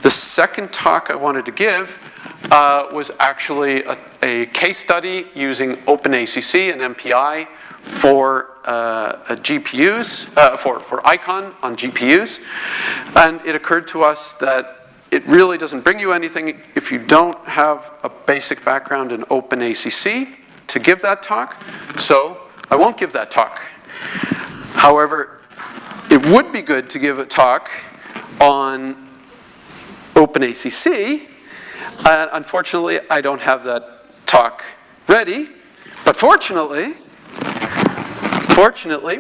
The second talk I wanted to give was actually a case study using Open ACC and MPI for GPUs, for Icon on GPUs. And it occurred to us that it really doesn't bring you anything if you don't have a basic background in Open ACC to give that talk. So I won't give that talk. However, it would be good to give a talk on Open ACC. Unfortunately, I don't have that talk ready. But fortunately,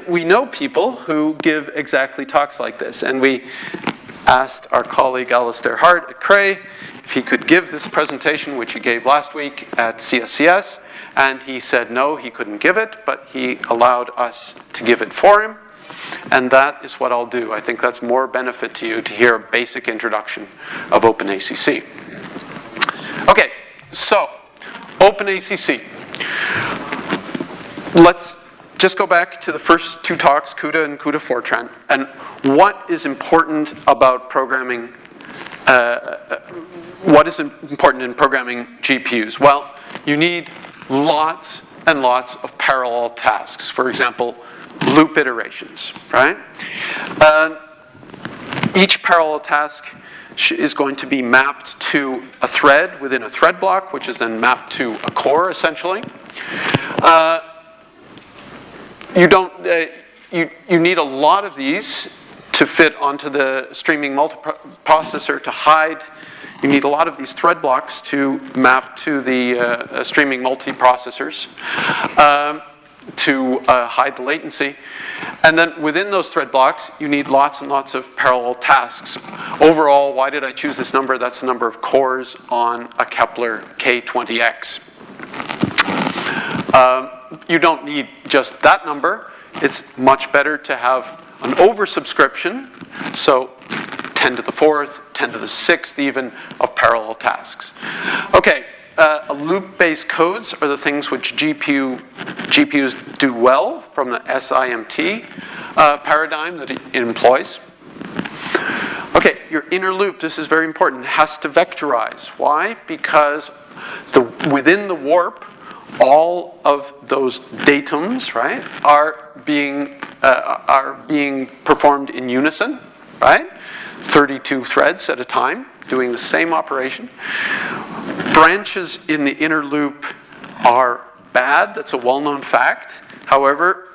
we know people who give exactly talks like this. And we asked our colleague Alistair Hart at Cray if he could give this presentation, which he gave last week at CSCS. And he said no, he couldn't give it, but he allowed us to give it for him. And that is what I'll do. I think that's more benefit to you to hear a basic introduction of Open ACC. Okay, so Open ACC. Let's just go back to the first two talks, CUDA and CUDA Fortran, and what is important about programming, what is important in programming GPUs? Well, you need lots and lots of parallel tasks. For example, loop iterations, right? Each parallel task is going to be mapped to a thread within a thread block, which is then mapped to a core, essentially. You need a lot of these to fit onto the streaming multiprocessor to hide. You need a lot of these thread blocks to map to the streaming multiprocessors to hide the latency. And then within those thread blocks, you need lots and lots of parallel tasks. Overall, why did I choose this number? That's the number of cores on a Kepler K20X. You don't need just that number. It's much better to have an oversubscription, so 10 to the 4th, 10 to the 6th even, of parallel tasks. Okay, loop-based codes are the things which GPUs do well from the SIMT paradigm that it employs. Okay, your inner loop, this is very important, has to vectorize. Why? Because within the warp, all of those datums, right, are being performed in unison, right? 32 threads at a time doing the same operation. Branches in the inner loop are bad. That's a well-known fact. However,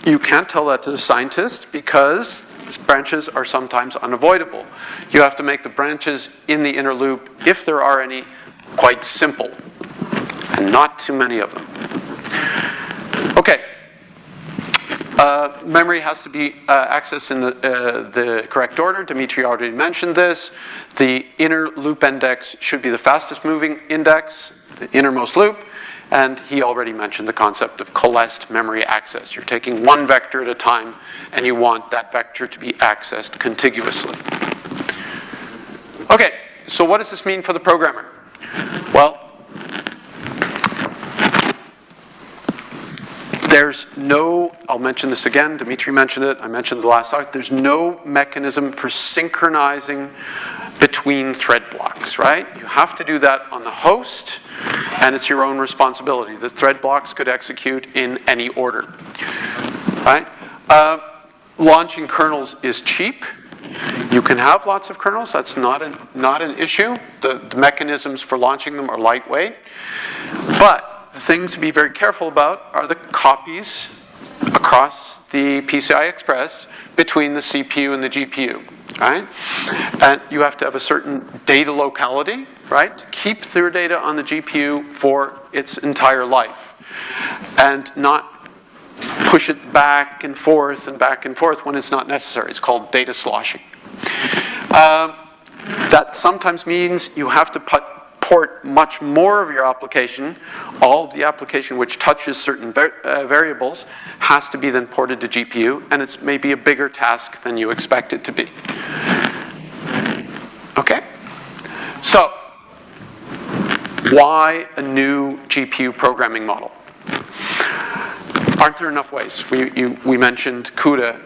you can't tell that to the scientist because these branches are sometimes unavoidable. You have to make the branches in the inner loop, if there are any, quite simple, and not too many of them. Okay. Memory has to be accessed in the correct order. Dimitri already mentioned this. The inner loop index should be the fastest moving index, the innermost loop. And he already mentioned the concept of coalesced memory access. You're taking one vector at a time, and you want that vector to be accessed contiguously. Okay, so what does this mean for the programmer? Well, there's no, I'll mention this again, Dimitri mentioned it, I mentioned the last talk, there's no mechanism for synchronizing between thread blocks, right? You have to do that on the host, and it's your own responsibility. The thread blocks could execute in any order, right? Launching kernels is cheap. You can have lots of kernels, that's not an issue. The mechanisms for launching them are lightweight. But the thing to be very careful about are the copies across the PCI Express between the CPU and the GPU, right? And you have to have a certain data locality, right? To keep your data on the GPU for its entire life. And not push it back and forth when it's not necessary. It's called data sloshing. That sometimes means you have to port much more of your application. All of the application which touches certain variables has to be then ported to GPU, and it's maybe a bigger task than you expect it to be. Okay? So, why a new GPU programming model? Aren't there enough ways? We mentioned CUDA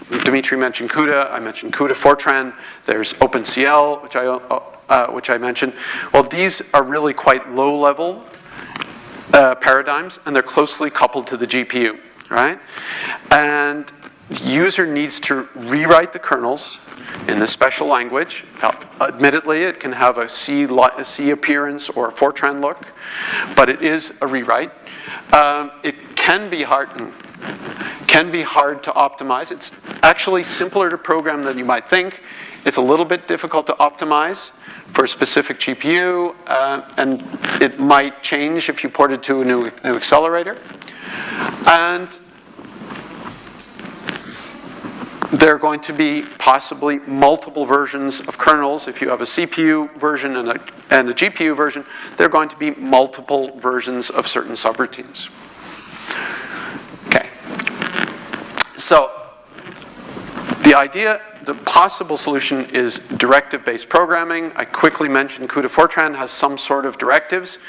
Dimitri mentioned CUDA, I mentioned CUDA Fortran, there's OpenCL, which I mentioned. Well, these are really quite low-level paradigms, and they're closely coupled to the GPU, right? And the user needs to rewrite the kernels in this special language. Now, admittedly, it can have a C appearance or a Fortran look, but it is a rewrite. It can be hard to optimize. It's actually simpler to program than you might think. It's a little bit difficult to optimize for a specific GPU, and it might change if you port it to a new accelerator. And there are going to be possibly multiple versions of kernels. If you have a CPU version and a GPU version, there are going to be multiple versions of certain subroutines. Okay. So the possible solution is directive-based programming. I quickly mentioned CUDA Fortran has some sort of directives.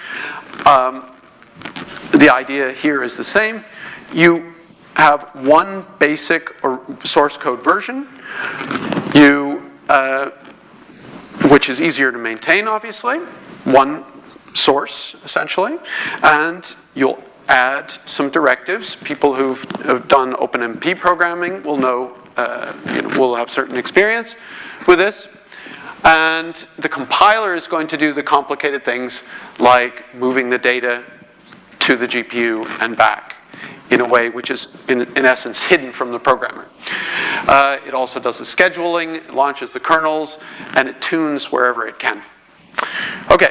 The idea here is the same. You have one basic or source code version, which is easier to maintain, obviously, one source, essentially, and you'll add some directives. People who've done OpenMP programming will know, will have certain experience with this. And the compiler is going to do the complicated things like moving the data to the GPU and back in a way which is, in essence, hidden from the programmer. It also does the scheduling, it launches the kernels, and it tunes wherever it can. Okay,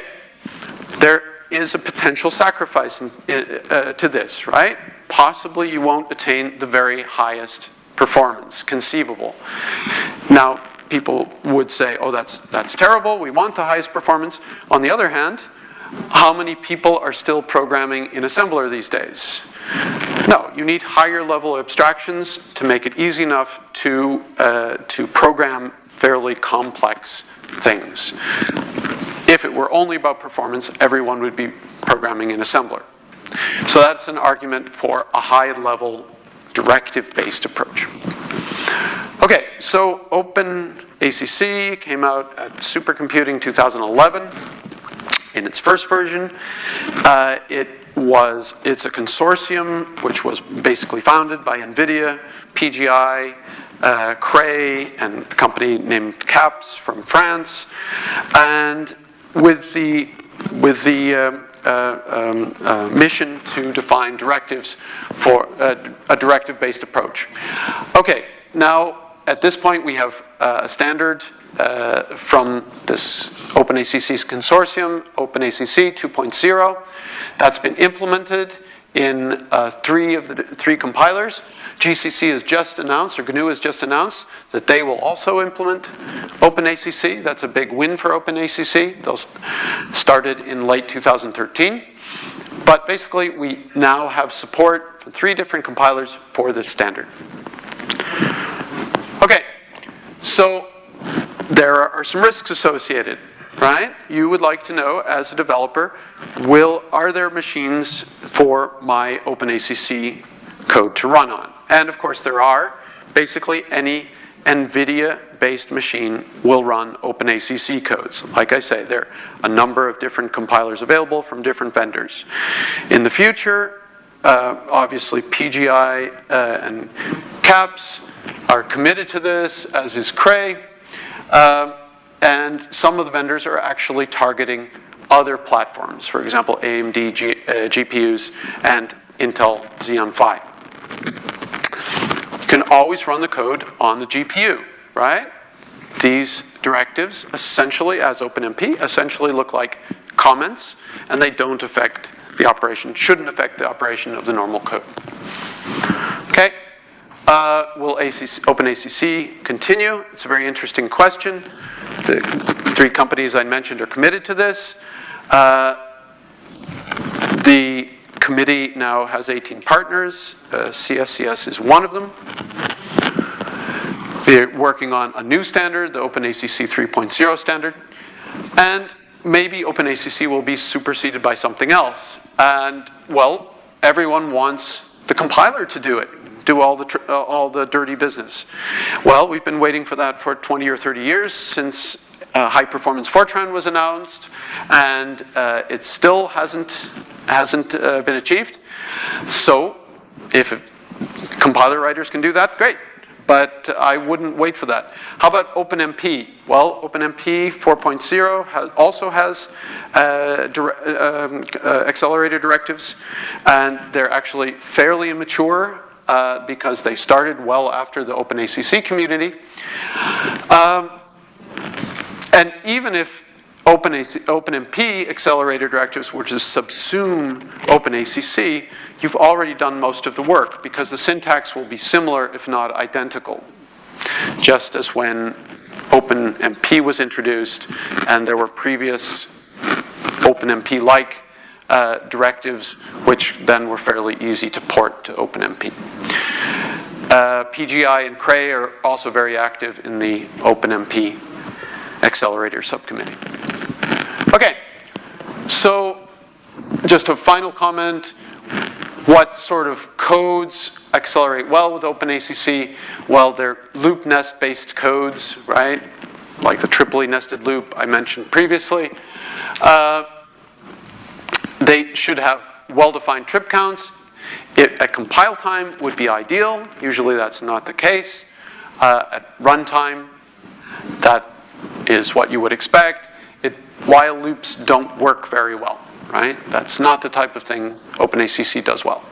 there is a potential sacrifice to this, right? Possibly you won't attain the very highest performance conceivable. Now, people would say, oh, that's terrible, we want the highest performance. On the other hand, how many people are still programming in assembler these days? No, you need higher level abstractions to make it easy enough to program fairly complex things. If it were only about performance, everyone would be programming in assembler. So that's an argument for a high level directive-based approach. Okay, so Open ACC came out at Supercomputing 2011. In its first version, it's a consortium which was basically founded by NVIDIA, PGI, Cray, and a company named CAPS from France, and with the mission to define directives for a directive-based approach. Okay, now at this point we have a standard from this OpenACC's consortium, OpenACC 2.0. That's been implemented in 3 of the 3 compilers. GCC has just announced, or GNU has just announced, that they will also implement OpenACC. That's a big win for OpenACC. Those started in late 2013. But basically, we now have support for 3 different compilers for this standard. Okay, so there are some risks associated, right? You would like to know, as a developer, are there machines for my OpenACC code to run on? And of course there are. Basically any NVIDIA-based machine will run OpenACC codes. Like I say, there are a number of different compilers available from different vendors. In the future, obviously PGI and CAPS are committed to this, as is Cray. And some of the vendors are actually targeting other platforms. For example, AMD GPUs and Intel Xeon Phi. You can always run the code on the GPU, right? These directives, essentially, as OpenMP, essentially look like comments, and they don't affect the operation, shouldn't affect the operation of the normal code. Okay. Will OpenACC continue? It's a very interesting question. The 3 companies I mentioned are committed to this. The committee now has 18 partners. CSCS is one of them. They're working on a new standard, the OpenACC 3.0 standard. And maybe OpenACC will be superseded by something else. And, well, everyone wants the compiler to do it. do all the dirty business. Well, we've been waiting for that for 20 or 30 years since high-performance Fortran was announced, and it still hasn't been achieved. So, if compiler writers can do that, great. But I wouldn't wait for that. How about OpenMP? Well, OpenMP 4.0 also has accelerator directives, and they're actually fairly immature because they started well after the Open ACC community. And even if OpenMP accelerator directives were to subsume OpenACC, you've already done most of the work because the syntax will be similar, if not identical. Just as when OpenMP was introduced and there were previous OpenMP-like directives, which then were fairly easy to port to OpenMP. PGI and Cray are also very active in the OpenMP Accelerator subcommittee. Okay, so just a final comment. What sort of codes accelerate well with OpenACC? Well, they're loop nest-based codes, right? Like the triply nested loop I mentioned previously. They should have well-defined trip counts. At compile time would be ideal. Usually that's not the case. At runtime, that is what you would expect. While loops don't work very well, right? That's not the type of thing OpenACC does well.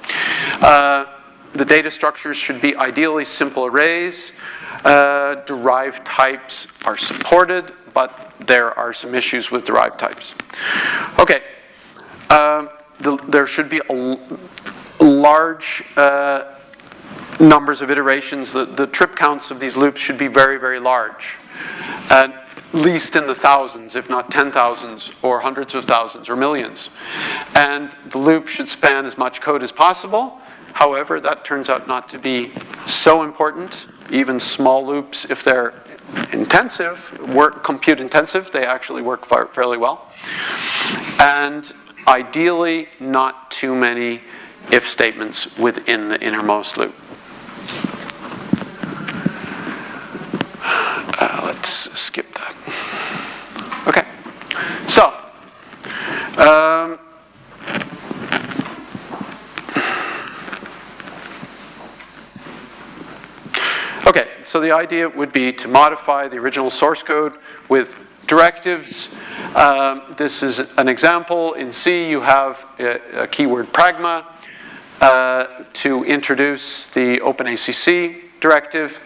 The data structures should be ideally simple arrays. Derived types are supported, but there are some issues with derived types. Okay, there should be a large numbers of iterations. The trip counts of these loops should be very, very large. At least in the thousands, if not 10,000s, or hundreds of thousands, or millions. And the loop should span as much code as possible. However, that turns out not to be so important. Even small loops, if they're compute intensive, they actually work fairly well. And ideally, not too many if statements within the innermost loop. Let's skip that. Okay, so so the idea would be to modify the original source code with directives. This is an example. In C, you have a keyword pragma to introduce the OpenACC directive.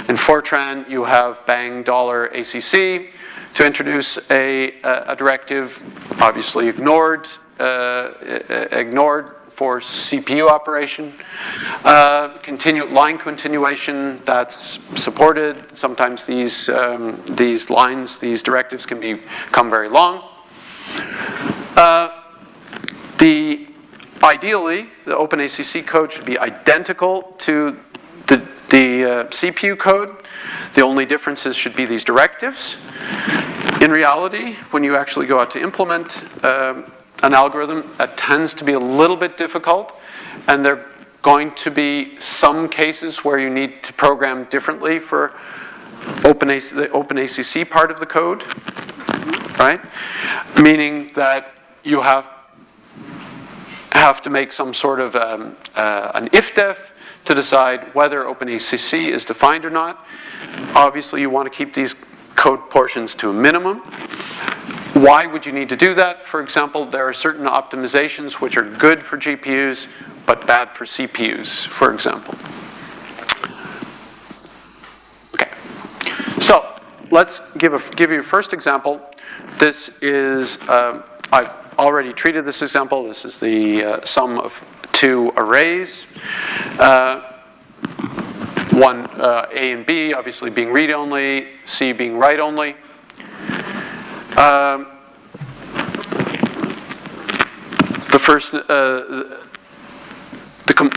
In Fortran, you have bang $ACC to introduce a directive, obviously ignored for CPU operation. Line continuation, that's supported. Sometimes these lines, these directives can become very long. Ideally, the OpenACC code should be identical to the CPU code. The only differences should be these directives. In reality, when you actually go out to implement an algorithm, that tends to be a little bit difficult, and there are going to be some cases where you need to program differently for the OpenACC part of the code, right? Meaning that you have to make some sort of an if-def to decide whether OpenACC is defined or not. Obviously, you want to keep these code portions to a minimum. Why would you need to do that? For example, there are certain optimizations which are good for GPUs but bad for CPUs, for example. Okay, so let's give you a first example. This is, I've already treated this example. This is the sum of two arrays. One, A and B, obviously being read-only, C being write-only.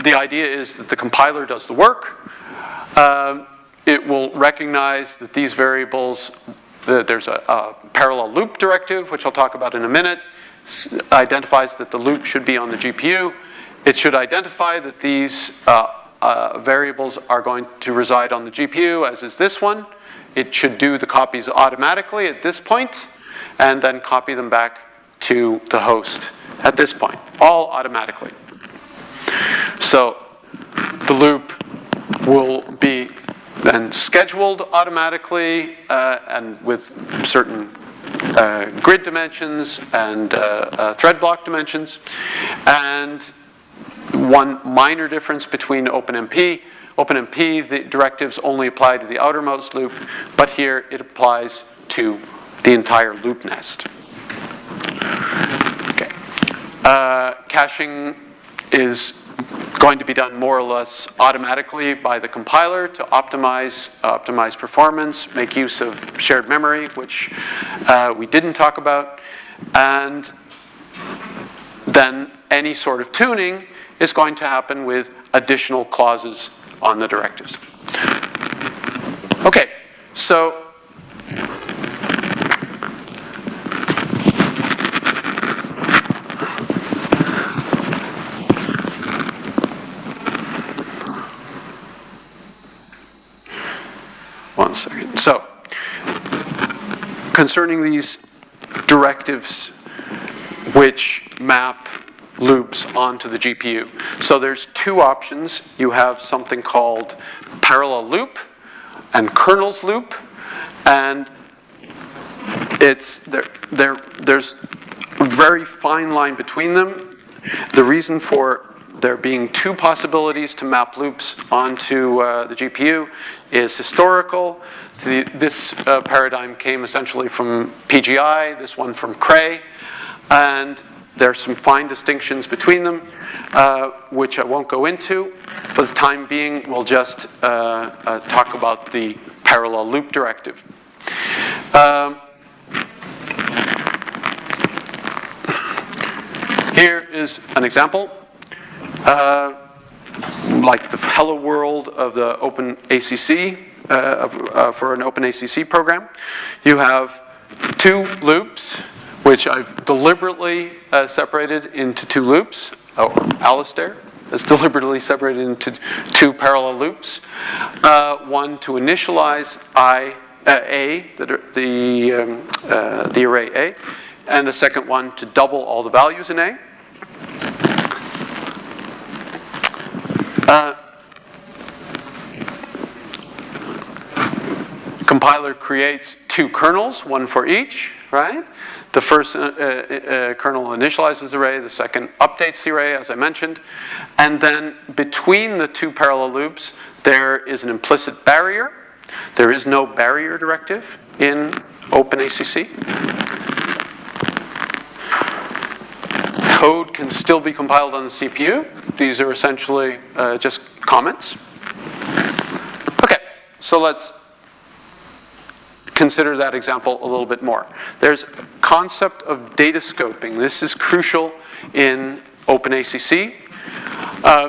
The idea is that the compiler does the work. It will recognize that these variables, there's a parallel loop directive, which I'll talk about in a minute, identifies that the loop should be on the GPU. It should identify that these variables are going to reside on the GPU, as is this one. It should do the copies automatically at this point, and then copy them back to the host at this point, all automatically. So the loop will be then scheduled automatically and with certain grid dimensions and thread block dimensions. And one minor difference between OpenMP. OpenMP, the directives only apply to the outermost loop, but here it applies to the entire loop nest. Okay. Caching is going to be done more or less automatically by the compiler to optimize performance, make use of shared memory, which we didn't talk about, and then any sort of tuning is going to happen with additional clauses on the directives. Okay, so one second. So, concerning these directives which map loops onto the GPU. So there's two options. You have something called parallel loop and kernels loop, and there's a very fine line between them. The reason for there being two possibilities to map loops onto the GPU is historical. This paradigm came essentially from PGI, this one from Cray, and there's some fine distinctions between them, which I won't go into. For the time being, we'll just talk about the parallel loop directive. Here is an example. Like the hello world of the Open ACC, for an Open ACC program. You have two loops, which I've deliberately separated into two loops. Alistair has deliberately separated into two parallel loops. One to initialize the array A, and the second one to double all the values in A. Compiler creates two kernels, one for each, right? The first kernel initializes the array, the second updates the array, as I mentioned. And then between the two parallel loops, there is an implicit barrier. There is no barrier directive in Open ACC. Code can still be compiled on the CPU. These are essentially just comments. Okay, so let's consider that example a little bit more. There's a concept of data scoping. This is crucial in Open ACC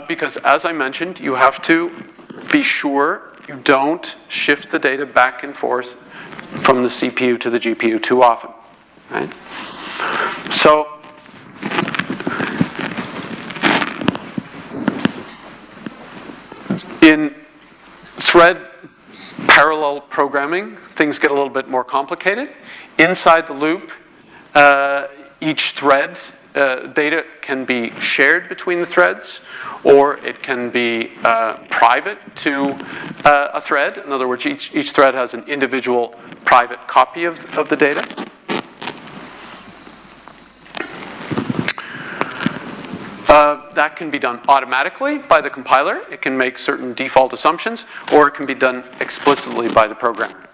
because, as I mentioned, you have to be sure you don't shift the data back and forth from the CPU to the GPU too often, right? So, in thread parallel programming, things get a little bit more complicated. Inside the loop, each thread data can be shared between the threads, or it can be private to a thread. In other words, each thread has an individual private copy of the data. That can be done automatically by the compiler. It can make certain default assumptions, or it can be done explicitly by the programmer.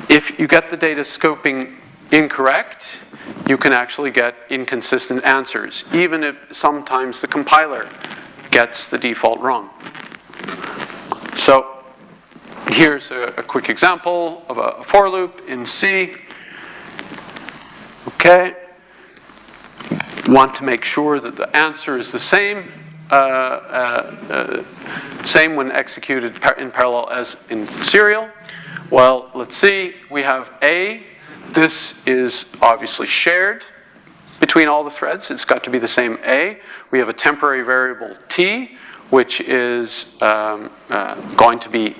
If you get the data scoping incorrect, you can actually get inconsistent answers, even if sometimes the compiler gets the default wrong. So here's a quick example of a for loop in C. Okay. Want to make sure that the answer is the same, same when executed in parallel as in serial. Well, let's see. We have A. This is obviously shared between all the threads. It's got to be the same A. We have a temporary variable T, which is going to be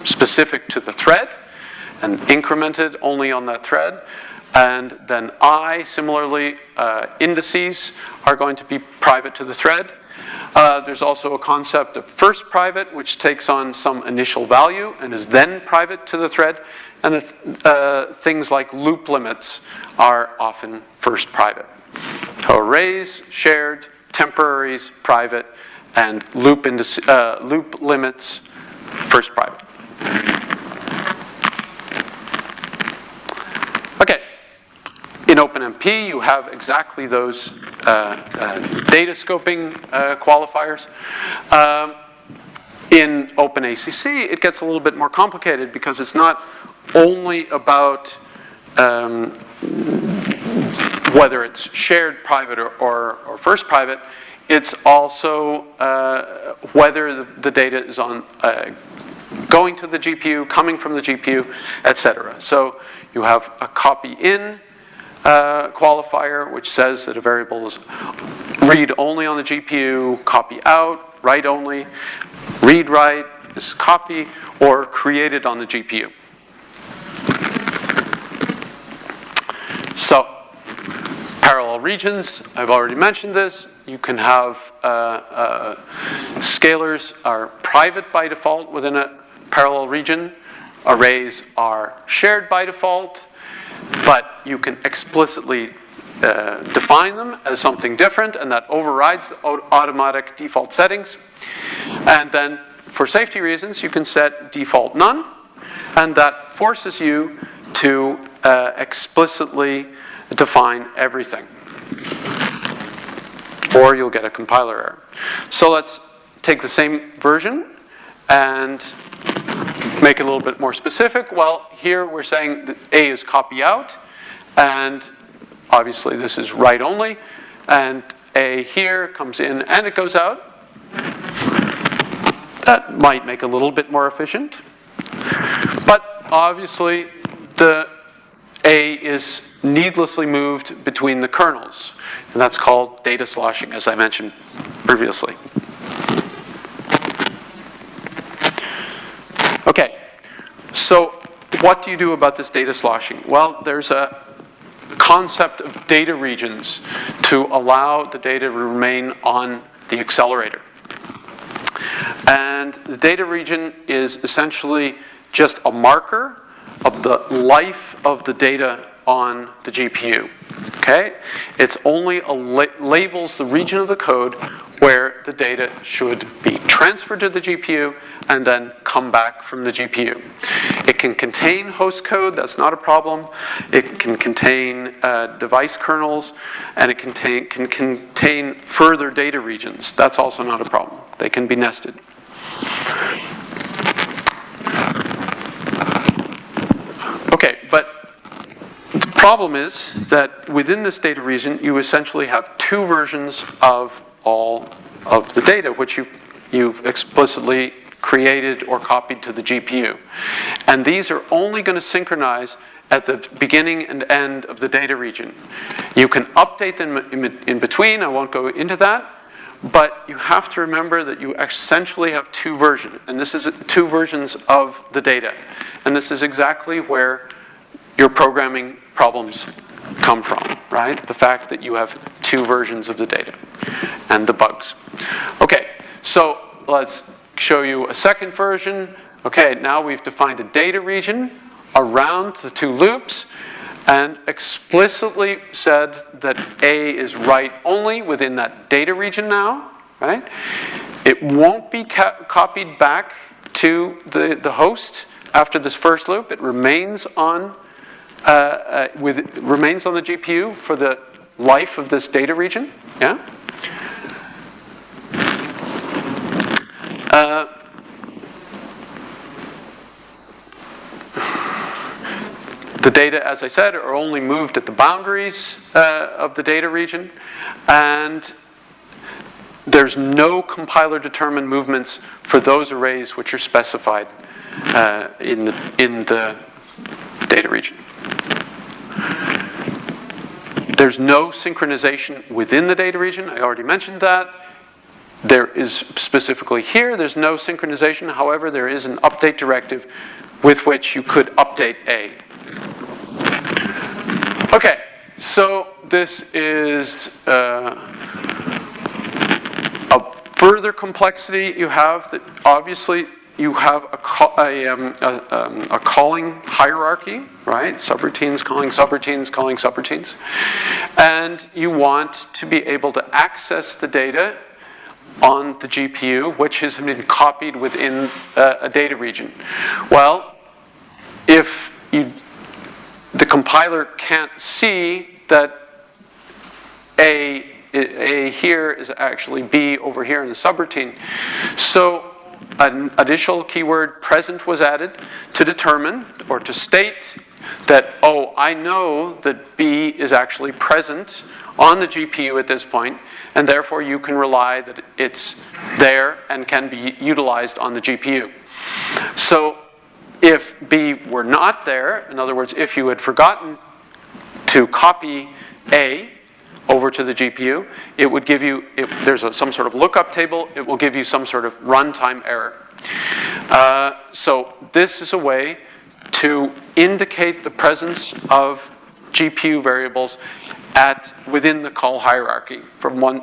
specific to the thread and incremented only on that thread. And then I, similarly, indices are going to be private to the thread. There's also a concept of first private, which takes on some initial value and is then private to the thread. And things like loop limits are often first private. So arrays, shared, temporaries, private, and loop limits, first private. Okay. In OpenMP, you have exactly those data scoping qualifiers. In OpenACC, it gets a little bit more complicated because it's not only about whether it's shared private or first private. It's also whether the data is on going to the GPU, coming from the GPU, etc. So you have a copy in qualifier, which says that a variable is read only on the GPU, copy out, write only, read write is copy, or created on the GPU. So, parallel regions, I've already mentioned this. You can have scalars are private by default within a parallel region. Arrays are shared by default, but you can explicitly define them as something different, and that overrides the automatic default settings. And then, for safety reasons, you can set default none, and that forces you to explicitly define everything, or you'll get a compiler error. So let's take the same version and make it a little bit more specific. Well, here we're saying that A is copy out, and obviously this is write only, and A here comes in and it goes out. That might make it a little bit more efficient, but obviously the A is needlessly moved between the kernels, and that's called data sloshing, as I mentioned previously. Okay, so what do you do about this data sloshing? Well, there's a concept of data regions to allow the data to remain on the accelerator. And the data region is essentially just a marker of the life of the data on the GPU. Okay? It's only labels the region of the code where the data should be transferred to the GPU and then come back from the GPU. It can contain host code, that's not a problem. It can contain device kernels, and it can contain further data regions. That's also not a problem. They can be nested. Okay, but the problem is that within this data region, you essentially have two versions of all of the data, which you've explicitly created or copied to the GPU. And these are only going to synchronize at the beginning and end of the data region. You can update them in between, I won't go into that, but you have to remember that you essentially have two versions, and this is two versions of the data. And this is exactly where your programming problems come from, right? The fact that you have two versions of the data and the bugs. Okay, so let's show you a second version. Okay, now we've defined a data region around the two loops and explicitly said that A is write only within that data region now, right? It won't be copied back to the host after this first loop. It remains on remains on the GPU for the life of this data region. Yeah. The data, as I said, are only moved at the boundaries of the data region, and there's no compiler-determined movements for those arrays which are specified in the data region. there's no synchronization within the data region. I already mentioned that. There is specifically here, there's no synchronization. However, there is an update directive with which you could update A. Okay, so this is a further complexity you have that obviously you have a calling hierarchy, right? Subroutines calling subroutines calling subroutines. And you want to be able to access the data on the GPU, which has been copied within a data region. Well, if the compiler can't see that A here is actually B over here in the subroutine. So an additional keyword present was added to determine or to state that, oh, I know that B is actually present on the GPU at this point, and therefore you can rely that it's there and can be utilized on the GPU. So if B were not there, in other words, if you had forgotten to copy A over to the GPU, it would give you, if there's some sort of lookup table, it will give you some sort of runtime error. So this is a way to indicate the presence of GPU variables within the call hierarchy from one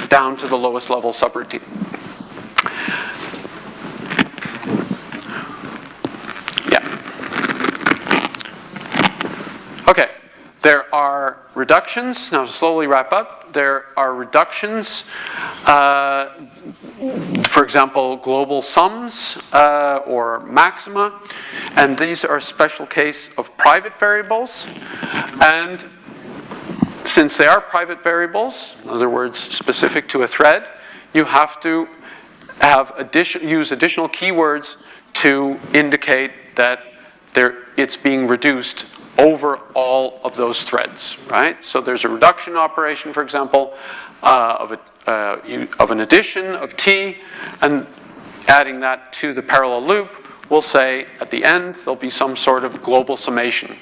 down to the lowest level subroutine. Okay, there are reductions. Now, slowly wrap up. There are reductions, for example, global sums or maxima, and these are a special case of private variables. And since they are private variables, in other words, specific to a thread, you have to have use additional keywords to indicate that it's being reduced over all of those threads, right? So there's a reduction operation, for example, of an addition of T, and adding that to the parallel loop, we'll say at the end there'll be some sort of global summation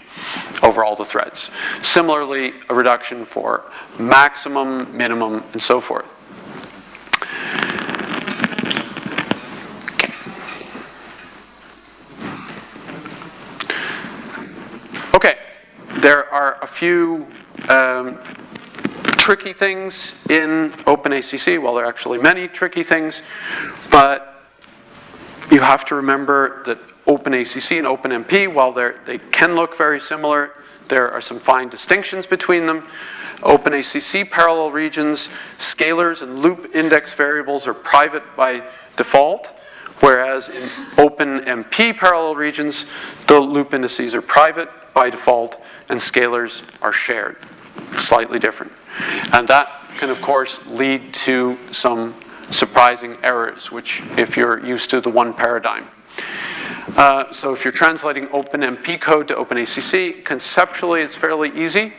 over all the threads. Similarly, a reduction for maximum, minimum, and so forth. Okay, there are a few tricky things in OpenACC. Well, there are actually many tricky things, but you have to remember that OpenACC and OpenMP, while they can look very similar, there are some fine distinctions between them. OpenACC parallel regions, scalars and loop index variables are private by default, whereas in OpenMP parallel regions, the loop indices are private by default and scalars are shared, slightly different. And that can, of course, lead to some surprising errors, which if you're used to the one paradigm. So if you're translating OpenMP code to OpenACC, conceptually it's fairly easy,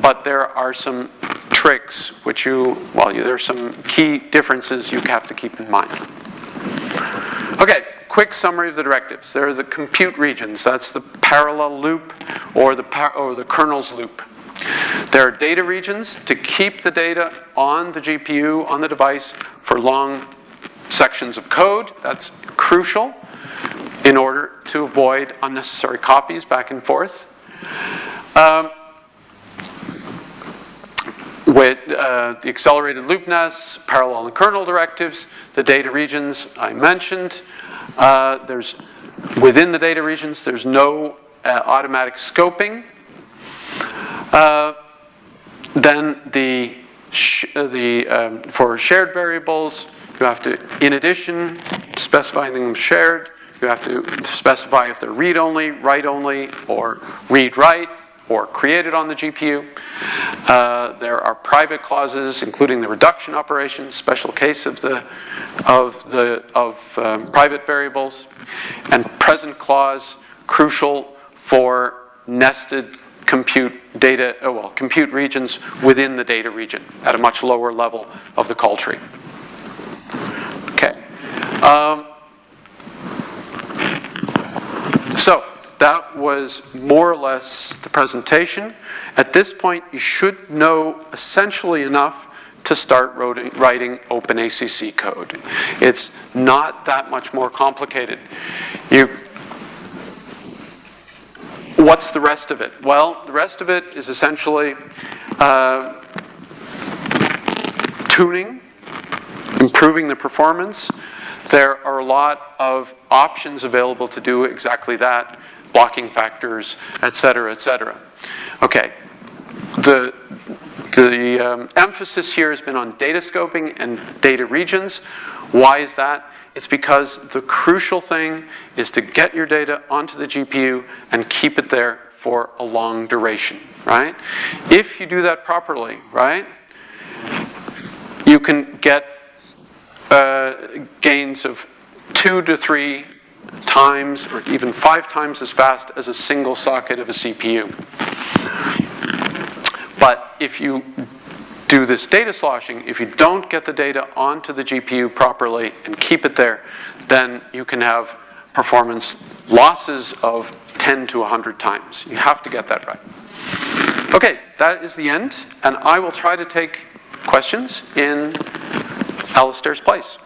but there are some tricks which there are some key differences you have to keep in mind. Okay, quick summary of the directives. There are the compute regions, that's the parallel loop or the kernel's loop. There are data regions to keep the data on the GPU, on the device, for long sections of code. That's crucial in order to avoid unnecessary copies back and forth. With the accelerated loop nests, parallel and kernel directives, the data regions I mentioned. Within the data regions, there's no automatic scoping. Then for shared variables, you have to, in addition, specifying them shared, you have to specify if they're read-only, write-only, or read-write, or created on the GPU. There are private clauses, including the reduction operation, special case of private variables, and present clause, crucial for nested compute regions within the data region at a much lower level of the call tree. Okay. So that was more or less the presentation. At this point, you should know essentially enough to start writing Open ACC code. It's not that much more complicated. What's the rest of it? Well, the rest of it is essentially tuning, improving the performance. There are a lot of options available to do exactly that, blocking factors, et cetera, et cetera. Okay, the emphasis here has been on data scoping and data regions. Why is that? It's because the crucial thing is to get your data onto the GPU and keep it there for a long duration, right? If you do that properly, right, you can get gains of 2 to 3 times or even 5 times as fast as a single socket of a CPU. But if you do this data sloshing, if you don't get the data onto the GPU properly and keep it there, then you can have performance losses of 10 to 100 times. You have to get that right. Okay, that is the end, and I will try to take questions in Alistair's place.